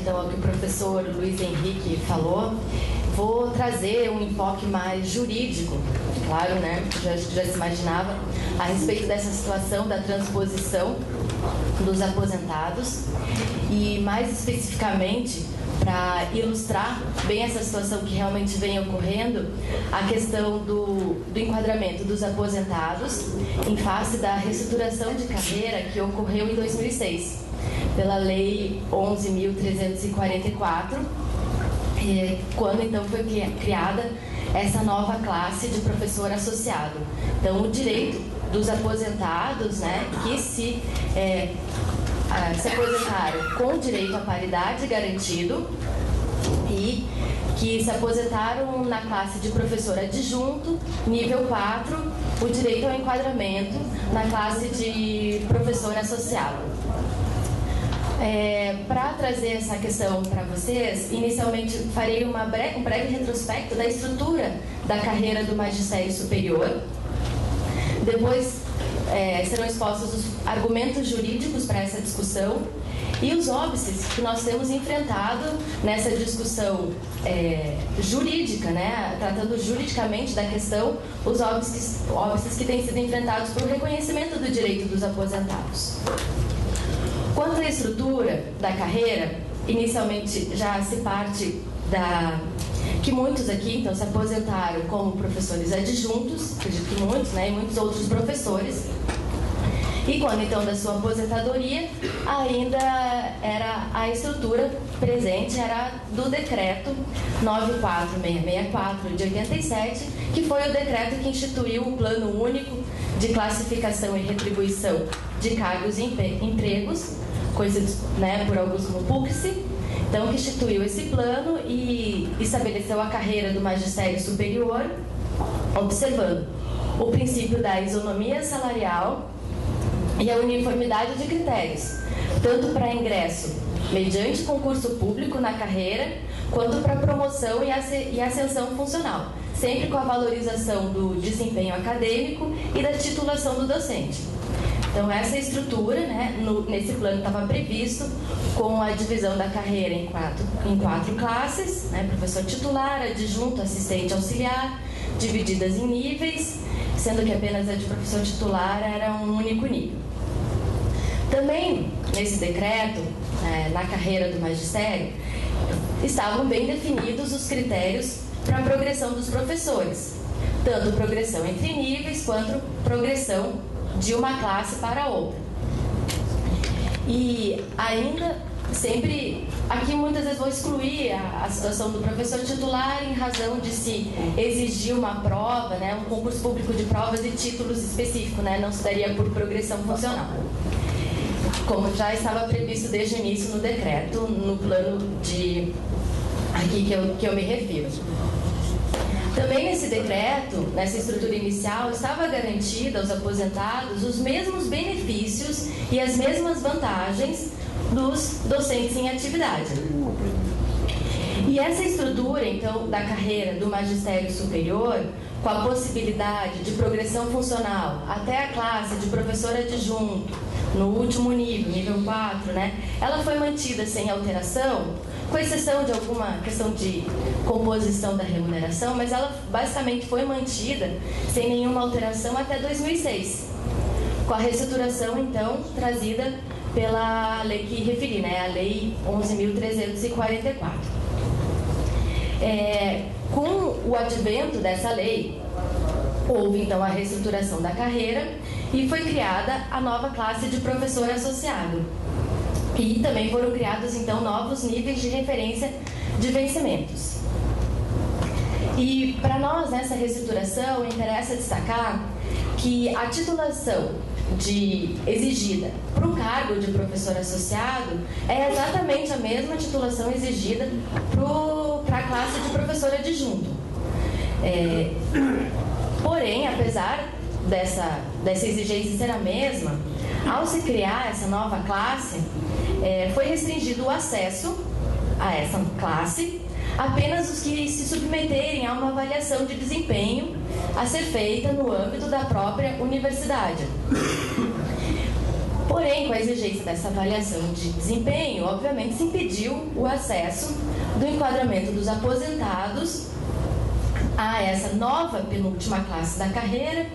então, ao que o professor Luiz Henrique falou, vou trazer um enfoque mais jurídico, claro, né, já se imaginava, a respeito dessa situação da transposição dos aposentados e, mais especificamente, para ilustrar bem essa situação que realmente vem ocorrendo, a questão do enquadramento dos aposentados em face da reestruturação de carreira que ocorreu em 2006, pela Lei 11.344, quando então foi criada essa nova classe de professor associado. Então, o direito dos aposentados, né, que se aposentaram com direito à paridade garantido e que se aposentaram na classe de professor adjunto, nível 4, o direito ao enquadramento na classe de professor associado. Para trazer essa questão para vocês, inicialmente farei um breve retrospecto da estrutura da carreira do magistério superior. Depois serão expostos os argumentos jurídicos para essa discussão e os óbices que nós temos enfrentado nessa discussão jurídica, né, tratando juridicamente da questão, os óbices que têm sido enfrentados para o reconhecimento do direito dos aposentados. Quanto à estrutura da carreira, inicialmente já se parte que muitos aqui então se aposentaram como professores adjuntos, acredito que muitos, né, e muitos outros professores. E quando então da sua aposentadoria, ainda era a estrutura presente, era do decreto 94664 de 87, que foi o decreto que instituiu o Plano Único de Classificação e Retribuição de Cargos e Empregos, conhecidos, né, por alguns como PUCSE. Então, que instituiu esse plano e estabeleceu a carreira do magistério superior, observando o princípio da isonomia salarial e a uniformidade de critérios, tanto para ingresso mediante concurso público na carreira, quanto para promoção e ascensão funcional, sempre com a valorização do desempenho acadêmico e da titulação do docente. Então, essa estrutura, né, nesse plano estava previsto com a divisão da carreira em quatro classes, né, professor titular, adjunto, assistente, auxiliar, divididas em níveis, sendo que apenas a de professor titular era um único nível. Também, nesse decreto, na carreira do magistério, estavam bem definidos os critérios para a progressão dos professores, tanto progressão entre níveis quanto progressão de uma classe para outra. E ainda, sempre, aqui muitas vezes vou excluir a situação do professor titular em razão de se exigir uma prova, né, um concurso público de provas e títulos específicos, né, não se daria por progressão funcional, como já estava previsto desde o início no decreto, no plano de aqui que eu me refiro. Também nesse decreto, nessa estrutura inicial, estava garantida aos aposentados os mesmos benefícios e as mesmas vantagens dos docentes em atividade. E essa estrutura, então, da carreira do magistério superior, com a possibilidade de progressão funcional até a classe de professor adjunto, no último nível 4, né, ela foi mantida sem alteração, com exceção de alguma questão de composição da remuneração, mas ela basicamente foi mantida sem nenhuma alteração até 2006, com a reestruturação, então, trazida pela lei que referi, né, a Lei 11.344. Com o advento dessa lei, houve, então, a reestruturação da carreira e foi criada a nova classe de professor associado. E também foram criados, então, novos níveis de referência de vencimentos. E para nós, nessa reestruturação, interessa destacar que a titulação exigida para o cargo de professor associado é exatamente a mesma titulação exigida para a classe de professor adjunto. Porém, apesar dessa exigência ser a mesma, ao se criar essa nova classe, foi restringido o acesso a essa classe apenas os que se submeterem a uma avaliação de desempenho a ser feita no âmbito da própria universidade. Porém, com a exigência dessa avaliação de desempenho, obviamente se impediu o acesso do enquadramento dos aposentados a essa nova penúltima classe da carreira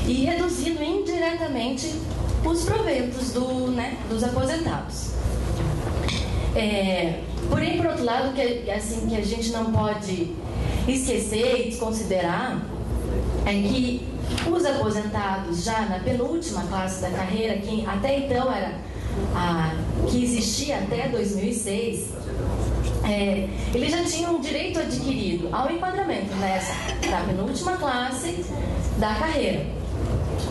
e reduzindo indiretamente os proventos dos aposentados. Porém, por outro lado, que a gente não pode esquecer e desconsiderar é que os aposentados já na penúltima classe da carreira, que até então era que existia até 2006, eles já tinham um direito adquirido ao enquadramento da penúltima classe da carreira,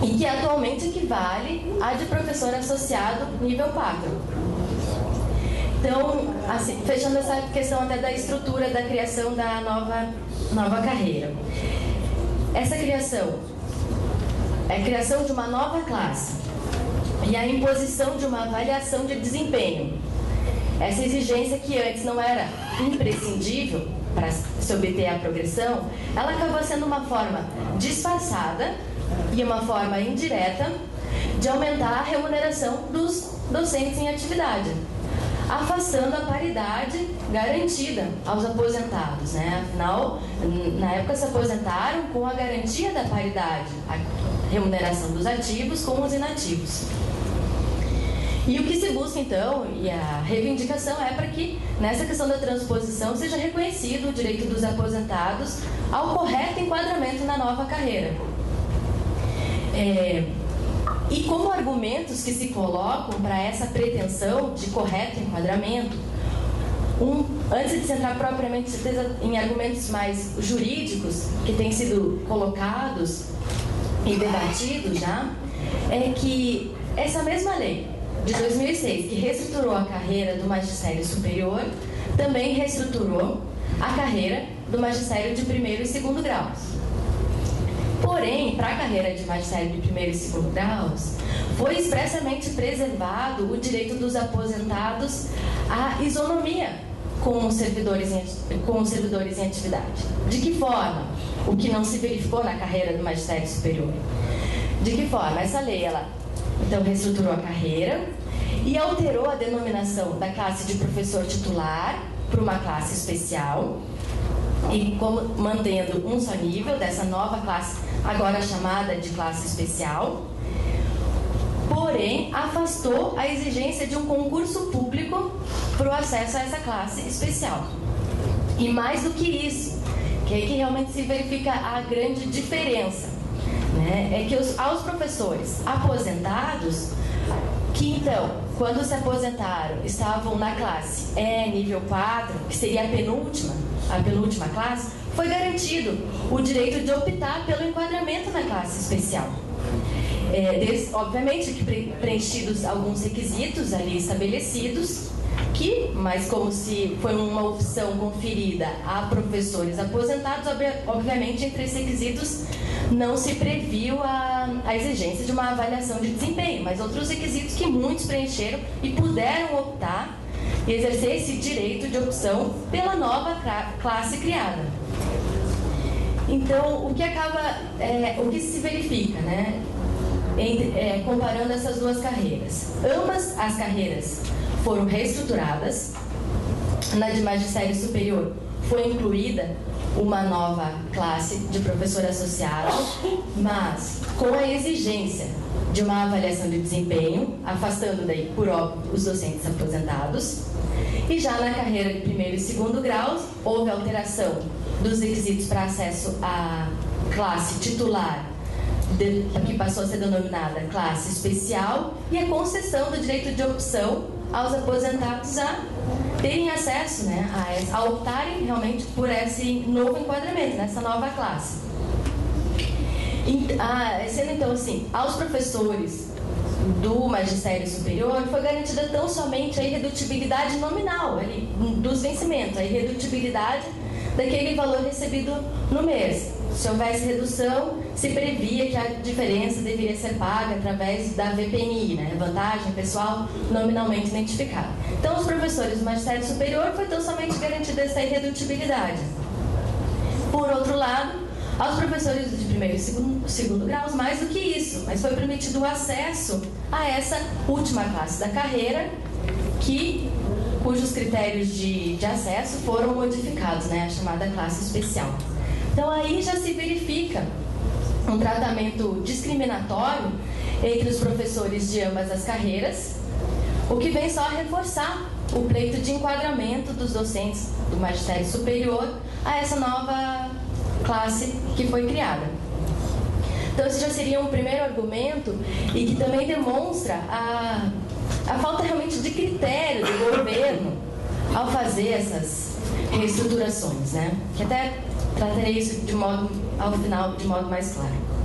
e que atualmente equivale à de professor associado nível 4. Então, assim, fechando essa questão até da estrutura da criação da nova carreira. Essa criação é a criação de uma nova classe e a imposição de uma avaliação de desempenho. Essa exigência que antes não era imprescindível para se obter a progressão, ela acabou sendo uma forma disfarçada e uma forma indireta de aumentar a remuneração dos docentes em atividade, afastando a paridade garantida aos aposentados, né? Afinal, na época se aposentaram com a garantia da paridade, a remuneração dos ativos com os inativos. E o que se busca, então, e a reivindicação é para que, nessa questão da transposição, seja reconhecido o direito dos aposentados ao correto enquadramento na nova carreira. E como argumentos que se colocam para essa pretensão de correto enquadramento, antes de se entrar propriamente em argumentos mais jurídicos que têm sido colocados e debatidos já, é que essa mesma lei de 2006, que reestruturou a carreira do magistério superior, também reestruturou a carreira do magistério de primeiro e segundo graus. Porém, para a carreira de magistério de primeiro e segundo graus, foi expressamente preservado o direito dos aposentados à isonomia com os servidores em atividade. De que forma? O que não se verificou na carreira do magistério superior. De que forma? Essa lei, ela, então, reestruturou a carreira e alterou a denominação da classe de professor titular para uma classe especial, e mantendo um só nível dessa nova classe, agora chamada de classe especial, porém afastou a exigência de um concurso público para o acesso a essa classe especial. E mais do que isso, que é aí que realmente se verifica a grande diferença, né? É que aos professores aposentados, que então, quando se aposentaram, estavam na classe nível 4, que seria a penúltima classe, foi garantido o direito de optar pelo enquadramento na classe especial. Obviamente que preenchidos alguns requisitos ali estabelecidos, mas como se foi uma opção conferida a professores aposentados, obviamente entre esses requisitos não se previu a exigência de uma avaliação de desempenho, mas outros requisitos que muitos preencheram e puderam optar e exercer esse direito de opção pela nova classe criada. Então, o que se verifica, né, comparando essas duas carreiras? Ambas as carreiras foram reestruturadas. Na de magistério superior foi incluída uma nova classe de professor associado, mas com a exigência de uma avaliação de desempenho, afastando daí, por óbvio, os docentes aposentados. E já na carreira de primeiro e segundo graus, houve alteração dos requisitos para acesso à classe titular, que passou a ser denominada classe especial, e a concessão do direito de opção aos aposentados a terem acesso, né, a optarem realmente por esse novo enquadramento, nessa nova classe. Sendo então assim, aos professores do magistério superior foi garantida tão somente a irredutibilidade nominal dos vencimentos, a irredutibilidade daquele valor recebido no mês. Se houvesse redução, se previa que a diferença deveria ser paga através da VPNI, né, vantagem pessoal nominalmente identificada. Então, os professores do magistério superior foi tão somente garantida essa irredutibilidade. Por outro lado, Aos professores de primeiro e segundo graus, mais do que isso, mas foi permitido o acesso a essa última classe da carreira, cujos critérios de acesso foram modificados, né, a chamada classe especial. Então aí já se verifica um tratamento discriminatório entre os professores de ambas as carreiras, o que vem só a reforçar o pleito de enquadramento dos docentes do magistério superior a essa nova classe que foi criada. Então esse já seria um primeiro argumento e que também demonstra a falta realmente de critério do governo ao fazer essas reestruturações, né? Que até tratarei isso ao final de modo mais claro.